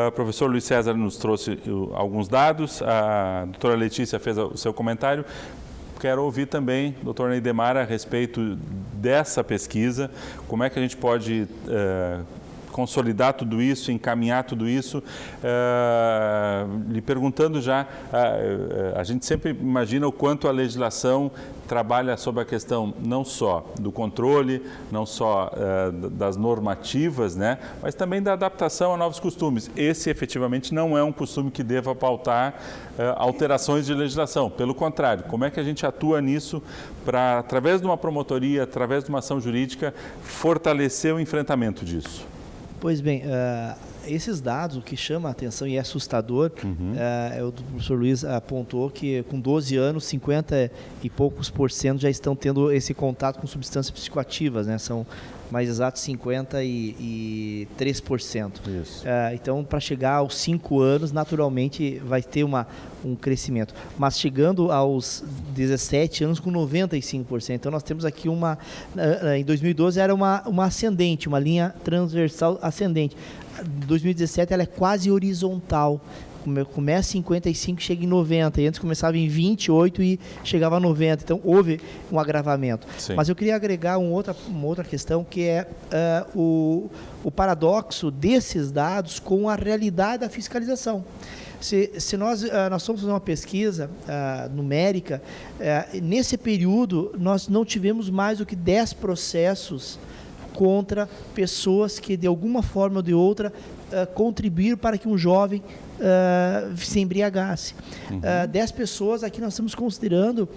o professor Luiz César nos trouxe alguns dados, a doutora Letícia fez o seu comentário. Quero ouvir também, doutor Neidemar, a respeito dessa pesquisa, como é que a gente pode consolidar tudo isso, encaminhar tudo isso, lhe perguntando já, a gente sempre imagina o quanto a legislação trabalha sobre a questão não só do controle, não só das normativas, né, mas também da adaptação a novos costumes. Esse efetivamente não é um costume que deva pautar alterações de legislação, pelo contrário, como é que a gente atua nisso para, através de uma promotoria, através de uma ação jurídica, fortalecer o enfrentamento disso? Pois bem, esses dados, o que chama a atenção e é assustador, o professor Luiz apontou que com 12 anos, 50 e poucos % já estão tendo esse contato com substâncias psicoativas, né? São mais exatos 53%. Isso. Então, para chegar aos 5 anos, naturalmente vai ter um crescimento. Mas chegando aos 17 anos, com 95%. Então, nós temos aqui em 2012 era uma ascendente, uma linha transversal ascendente. Em 2017 ela é quase horizontal. Começa em 55, chega em 90, e antes começava em 28 e chegava a 90, então houve um agravamento. Sim. Mas eu queria agregar uma outra questão, que é o paradoxo desses dados com a realidade da fiscalização. Se nós fomos fazer uma pesquisa numérica, nesse período nós não tivemos mais do que 10 processos contra pessoas que de alguma forma ou de outra contribuíram para que um jovem se embriagasse. 10 pessoas, aqui nós estamos considerando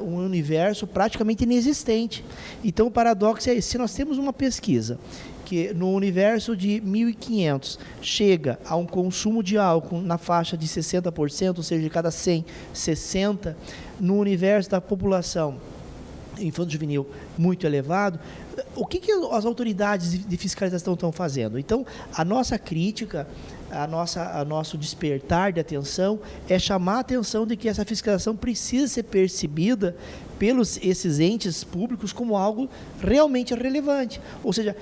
um universo praticamente inexistente. Então o paradoxo é esse: se nós temos uma pesquisa que no universo de 1.500 chega a um consumo de álcool na faixa de 60%, ou seja, de cada 100, 60, no universo da população infanto-juvenil muito elevado, o que as autoridades de fiscalização estão fazendo? Então, a nossa crítica nosso despertar de atenção é chamar a atenção de que essa fiscalização precisa ser percebida pelos esses entes públicos como algo realmente relevante. Ou seja,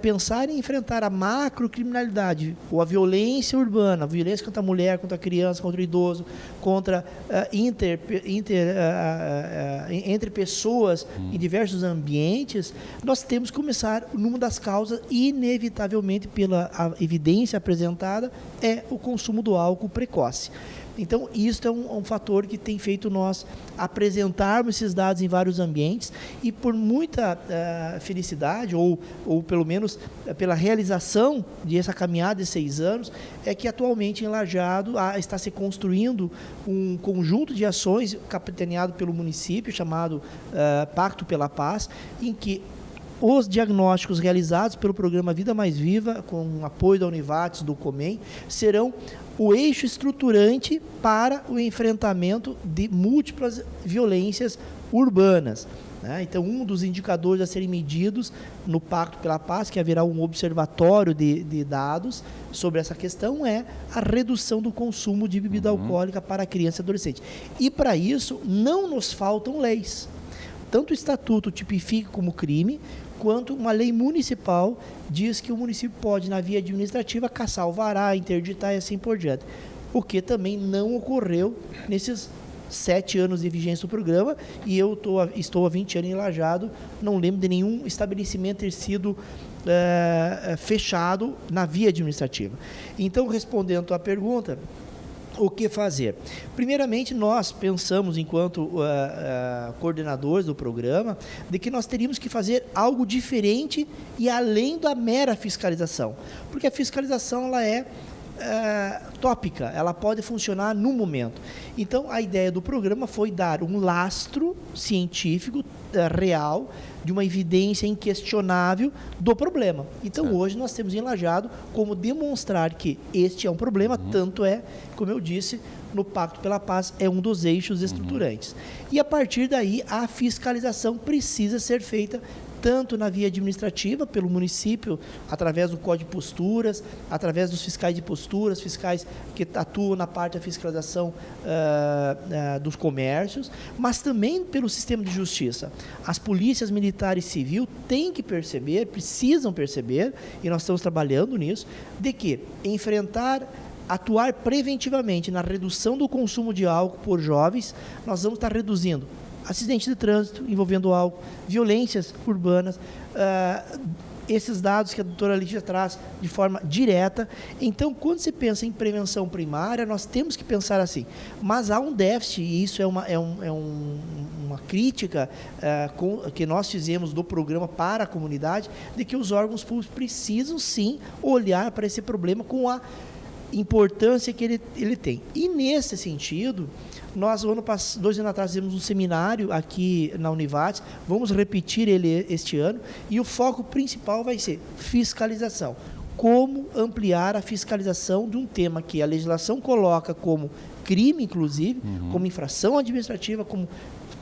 pensar em enfrentar a macrocriminalidade, ou a violência urbana, a violência contra a mulher, contra a criança, contra o idoso, contra entre pessoas em diversos ambientes, nós temos que começar numa das causas, inevitavelmente pela evidência apresentada, é o consumo do álcool precoce. Então, isso é um fator que tem feito nós apresentarmos esses dados em vários ambientes e por muita felicidade, ou pelo menos pela realização dessa caminhada de 6 anos, é que atualmente em Lajeado está se construindo um conjunto de ações capitaneado pelo município, chamado Pacto pela Paz, em que os diagnósticos realizados pelo programa Vida Mais Viva, com apoio da Univates, do Comem, serão o eixo estruturante para o enfrentamento de múltiplas violências urbanas. Então, um dos indicadores a serem medidos no Pacto pela Paz, que haverá um observatório de dados sobre essa questão, é a redução do consumo de bebida alcoólica para criança e adolescente. E, para isso, não nos faltam leis. Tanto o Estatuto tipifica como crime, quanto uma lei municipal diz que o município pode, na via administrativa, caçar alvará, interditar e assim por diante. O que também não ocorreu nesses 7 anos de vigência do programa, e eu estou há 20 anos em Lajeado, não lembro de nenhum estabelecimento ter sido fechado na via administrativa. Então, respondendo à tua pergunta, o que fazer? Primeiramente, nós pensamos, enquanto coordenadores do programa, de que nós teríamos que fazer algo diferente e além da mera fiscalização. Porque a fiscalização ela é tópica, ela pode funcionar no momento. Então, a ideia do programa foi dar um lastro científico real, de uma evidência inquestionável do problema. Então, hoje nós temos em Lajeado como demonstrar que este é um problema, tanto é, como eu disse, no Pacto pela Paz é um dos eixos estruturantes. E a partir daí, a fiscalização precisa ser feita tanto na via administrativa, pelo município, através do Código de Posturas, através dos fiscais de posturas, fiscais que atuam na parte da fiscalização dos comércios, mas também pelo sistema de justiça. As polícias militar e civil têm que perceber, precisam perceber, e nós estamos trabalhando nisso, de que atuar preventivamente na redução do consumo de álcool por jovens, nós vamos estar reduzindo acidentes de trânsito envolvendo álcool, violências urbanas, esses dados que a doutora Lídia traz de forma direta. Então, quando se pensa em prevenção primária, nós temos que pensar assim, mas há um déficit, e isso é uma crítica que nós fizemos do programa para a comunidade, de que os órgãos públicos precisam sim olhar para esse problema com a importância que ele tem. E nesse sentido, nós 2 anos atrás fizemos um seminário aqui na Univates, vamos repetir ele este ano, e o foco principal vai ser fiscalização. Como ampliar a fiscalização de um tema que a legislação coloca como crime, inclusive, como infração administrativa, como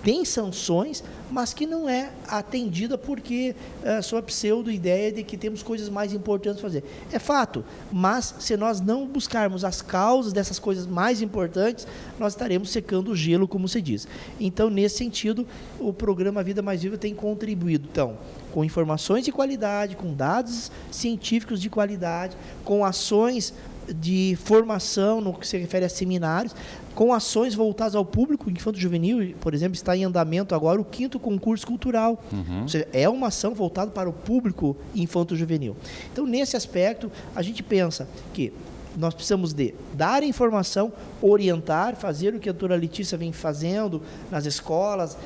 tem sanções, mas que não é atendida porque sua pseudo-ideia de que temos coisas mais importantes a fazer. É fato, mas se nós não buscarmos as causas dessas coisas mais importantes, nós estaremos secando o gelo, como se diz. Então, nesse sentido, o programa Vida Mais Viva tem contribuído, então, com informações de qualidade, com dados científicos de qualidade, com ações de formação no que se refere a seminários, com ações voltadas ao público infanto-juvenil. Por exemplo, está em andamento agora o 5º concurso cultural. Ou seja, é uma ação voltada para o público infanto-juvenil. Então, nesse aspecto, a gente pensa que nós precisamos de dar informação, orientar, fazer o que a doutora Letícia vem fazendo nas escolas,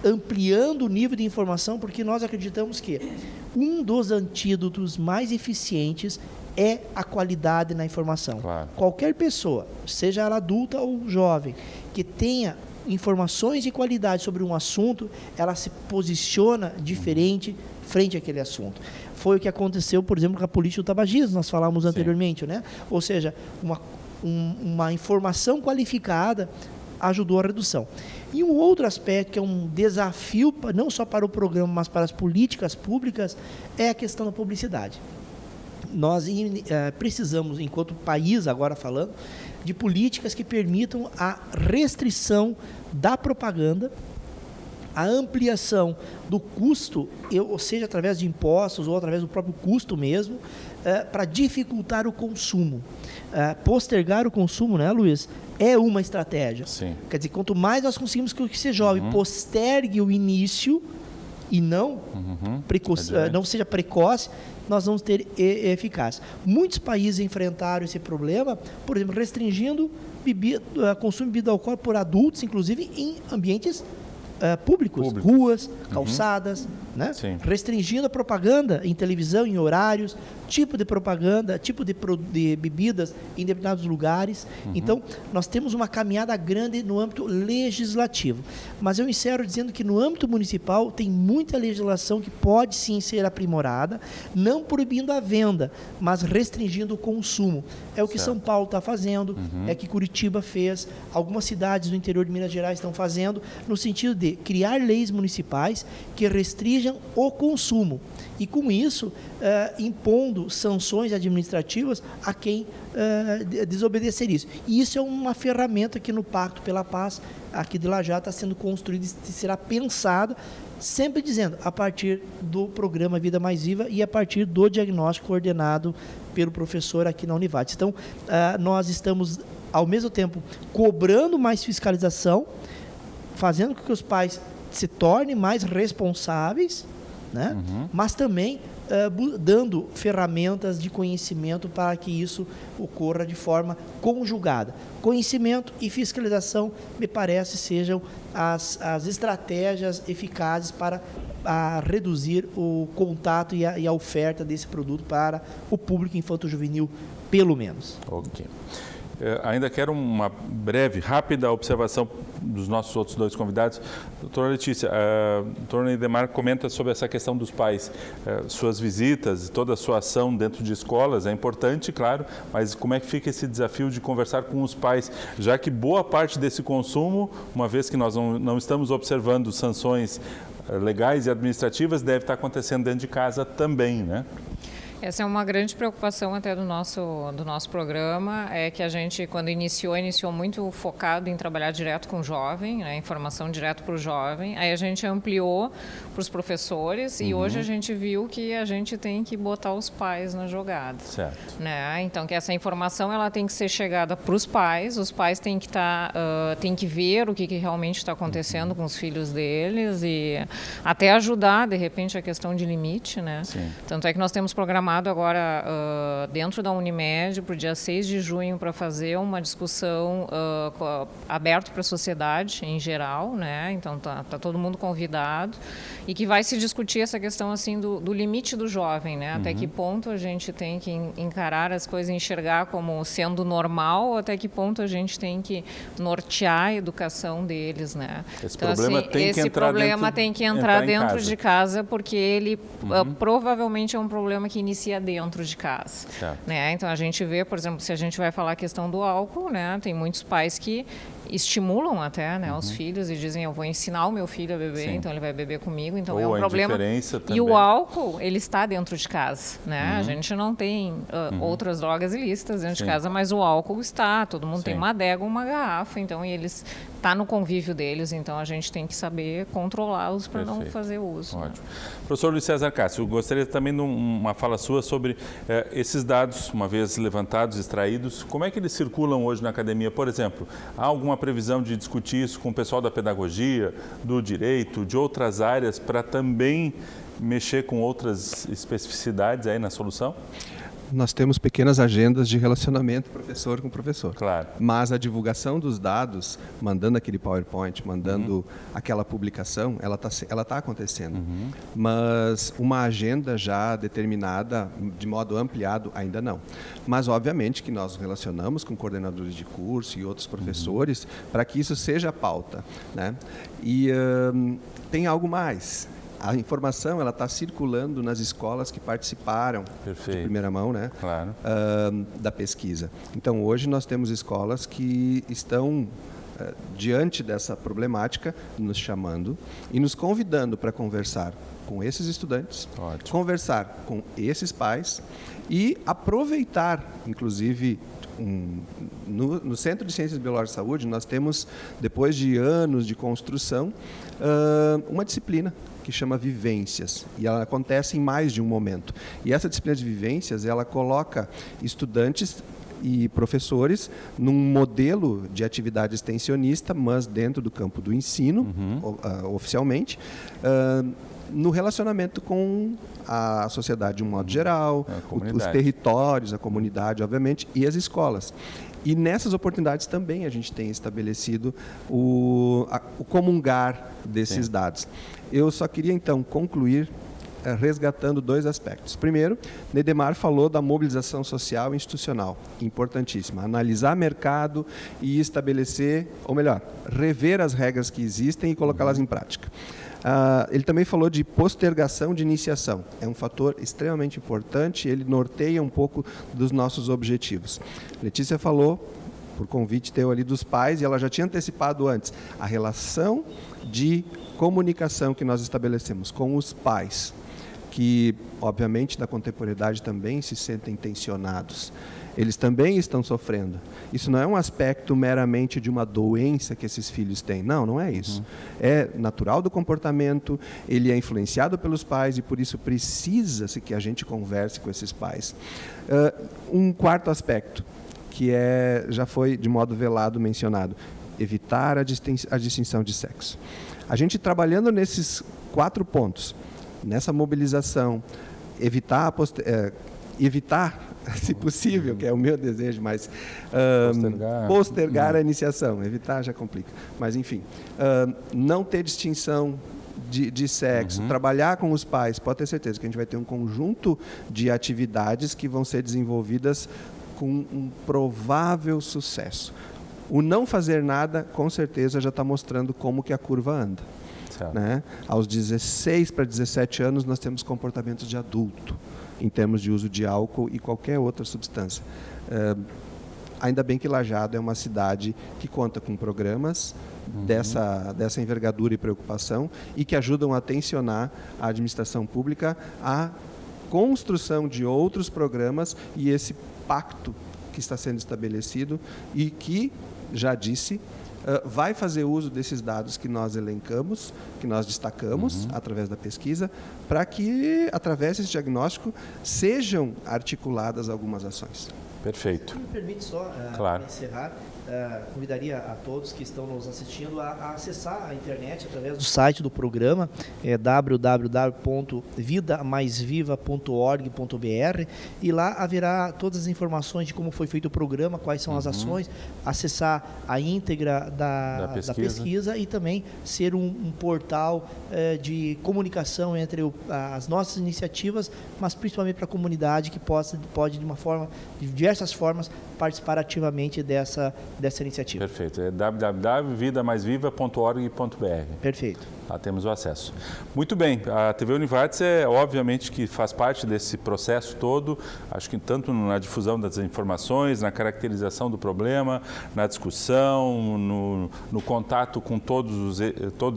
ampliando o nível de informação, porque nós acreditamos que um dos antídotos mais eficientes é a qualidade na informação. Claro. Qualquer pessoa, seja ela adulta ou jovem, que tenha informações de qualidade sobre um assunto, ela se posiciona diferente frente àquele assunto. Foi o que aconteceu, por exemplo, com a política do tabagismo, nós falamos anteriormente, né? Ou seja, uma informação qualificada ajudou a redução. E um outro aspecto que é um desafio, não só para o programa, mas para as políticas públicas, é a questão da publicidade. nós precisamos, enquanto país agora falando, de políticas que permitam a restrição da propaganda, a ampliação do custo, ou seja, através de impostos ou através do próprio custo mesmo, para dificultar o consumo. Postergar o consumo, né, Luiz, é uma estratégia. Sim. Quer dizer, quanto mais nós conseguimos que esse jovem postergue o início e não, não seja precoce, nós vamos ter eficácia. Muitos países enfrentaram esse problema, por exemplo, restringindo consumo de bebida alcoólica por adultos, inclusive em ambientes públicos, ruas, calçadas, né? Restringindo a propaganda em televisão, em horários, tipo de propaganda, tipo de bebidas em determinados lugares. Então, nós temos uma caminhada grande no âmbito legislativo. Mas eu encerro dizendo que no âmbito municipal tem muita legislação que pode sim ser aprimorada, não proibindo a venda, mas restringindo o consumo. É o que São Paulo está fazendo, é que Curitiba fez, algumas cidades do interior de Minas Gerais estão fazendo, no sentido de criar leis municipais que restringam o consumo e, com isso, impondo sanções administrativas a quem desobedecer isso. E isso é uma ferramenta que no Pacto pela Paz, aqui de Lajado, está sendo construída e será pensada, sempre dizendo, a partir do programa Vida Mais Viva e a partir do diagnóstico coordenado pelo professor aqui na Univate. Então, nós estamos, ao mesmo tempo, cobrando mais fiscalização, fazendo com que os pais se tornem mais responsáveis, né? Mas também dando ferramentas de conhecimento para que isso ocorra de forma conjugada. Conhecimento e fiscalização, me parece, sejam as estratégias eficazes para reduzir o contato e a oferta desse produto para o público infanto-juvenil, pelo menos. Ok. Ainda quero uma breve, rápida observação dos nossos outros dois convidados. Doutora Letícia, a doutora Neidemar comenta sobre essa questão dos pais. Suas visitas, toda a sua ação dentro de escolas é importante, claro, mas como é que fica esse desafio de conversar com os pais, já que boa parte desse consumo, uma vez que nós não estamos observando sanções legais e administrativas, deve estar acontecendo dentro de casa também, né? Essa é uma grande preocupação até do nosso programa, é que a gente, quando iniciou muito focado em trabalhar direto com o jovem, né, informação direto para o jovem, aí a gente ampliou para os professores e hoje a gente viu que a gente tem que botar os pais na jogada. Certo. Né? Então, que essa informação ela tem que ser chegada para os pais têm que têm que ver o que realmente está acontecendo com os filhos deles e até ajudar, de repente, a questão de limite, né? Sim. Tanto é que nós temos programado agora dentro da Unimed para o dia 6 de junho para fazer uma discussão aberta para a sociedade em geral, né? Então tá todo mundo convidado e que vai se discutir essa questão assim do limite do jovem, né? Até que ponto a gente tem que encarar as coisas, enxergar como sendo normal, até que ponto a gente tem que nortear a educação deles, né? Esse problema tem que entrar dentro de casa porque ele provavelmente é um problema que inicia dentro de casa, né? Então a gente vê, por exemplo, se a gente vai falar a questão do álcool, né? Tem muitos pais que estimulam até, né, os filhos e dizem, eu vou ensinar o meu filho a beber, então ele vai beber comigo, então é um problema. E o álcool, ele está dentro de casa, né? A gente não tem outras drogas ilícitas dentro de casa, mas o álcool está, todo mundo tem uma adega, uma garrafa, então e eles está no convívio deles, então a gente tem que saber controlá-los para não fazer uso. Ótimo. Né? Professor Luiz César Cássio, eu gostaria também de uma fala sua sobre esses dados, uma vez levantados, extraídos, como é que eles circulam hoje na academia? Por exemplo, há alguma previsão de discutir isso com o pessoal da pedagogia, do direito, de outras áreas, para também mexer com outras especificidades aí na solução? Nós temos pequenas agendas de relacionamento professor com professor. Claro. Mas a divulgação dos dados, mandando aquele PowerPoint, mandando aquela publicação, ela tá acontecendo. Mas uma agenda já determinada, de modo ampliado, ainda não. Mas, obviamente, que nós relacionamos com coordenadores de curso e outros professores para que isso seja a pauta, né? E tem algo mais. A informação ela está circulando nas escolas que participaram de primeira mão, né? Claro. Da pesquisa. Então, hoje nós temos escolas que estão diante dessa problemática, nos chamando e nos convidando para conversar com esses estudantes, conversar com esses pais e aproveitar, inclusive, no Centro de Ciências Biológicas e Saúde, nós temos, depois de anos de construção, uma disciplina que chama Vivências, e ela acontece em mais de um momento. E essa disciplina de Vivências, ela coloca estudantes e professores num modelo de atividade extensionista, mas dentro do campo do ensino, oficialmente, no relacionamento com a sociedade de um modo geral, os territórios, a comunidade, obviamente, e as escolas. E nessas oportunidades também a gente tem estabelecido o comungar desses dados. Eu só queria, então, concluir resgatando 2 aspectos. Primeiro, Neidemar falou da mobilização social e institucional, importantíssima. Analisar mercado e estabelecer, ou melhor, rever as regras que existem e colocá-las em prática. Ele também falou de postergação de iniciação. É um fator extremamente importante, ele norteia um pouco dos nossos objetivos. Letícia falou, por convite teu ali dos pais, e ela já tinha antecipado antes, a relação de comunicação que nós estabelecemos com os pais, que, obviamente, na contemporaneidade também se sentem tensionados. Eles também estão sofrendo. Isso não é um aspecto meramente de uma doença que esses filhos têm. Não, não é isso. É natural do comportamento, ele é influenciado pelos pais e, por isso, precisa-se que a gente converse com esses pais. Um quarto aspecto, que já foi de modo velado mencionado, evitar a distinção de sexo. A gente trabalhando nesses 4 pontos, nessa mobilização, evitar, se possível, que é o meu desejo, mas postergar a iniciação, evitar já complica, mas enfim, não ter distinção de sexo, trabalhar com os pais, pode ter certeza que a gente vai ter um conjunto de atividades que vão ser desenvolvidas com um provável sucesso. O não fazer nada, com certeza, já está mostrando como que a curva anda. Né? Aos 16 para 17 anos, nós temos comportamentos de adulto, em termos de uso de álcool e qualquer outra substância. Ainda bem que Lajeado é uma cidade que conta com programas dessa envergadura e preocupação e que ajudam a tensionar a administração pública à construção de outros programas e esse pacto que está sendo estabelecido e que, já disse, vai fazer uso desses dados que nós elencamos, que nós destacamos através da pesquisa, para que, através desse diagnóstico, sejam articuladas algumas ações. Perfeito. Se me permite só, claro, encerrar, convidaria a todos que estão nos assistindo a acessar a internet através do site do programa, www.vidamaisviva.org.br, e lá haverá todas as informações de como foi feito o programa, quais são as ações, acessar a íntegra da pesquisa e também ser um portal de comunicação entre as nossas iniciativas, mas principalmente para a comunidade que pode de diversas formas participar ativamente dessa iniciativa. Perfeito. É www.vidamaisviva.org.br. Perfeito. Lá temos o acesso. Muito bem. A TV Univates obviamente que faz parte desse processo todo, acho que tanto na difusão das informações, na caracterização do problema, na discussão, no contato com todos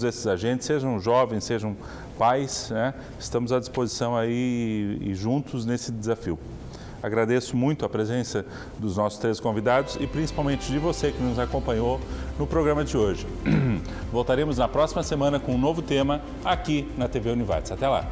esses agentes, sejam jovens, sejam pais, né? Estamos à disposição aí e juntos nesse desafio. Agradeço muito a presença dos nossos 3 convidados e principalmente de você que nos acompanhou no programa de hoje. Voltaremos na próxima semana com um novo tema aqui na TV Univates. Até lá!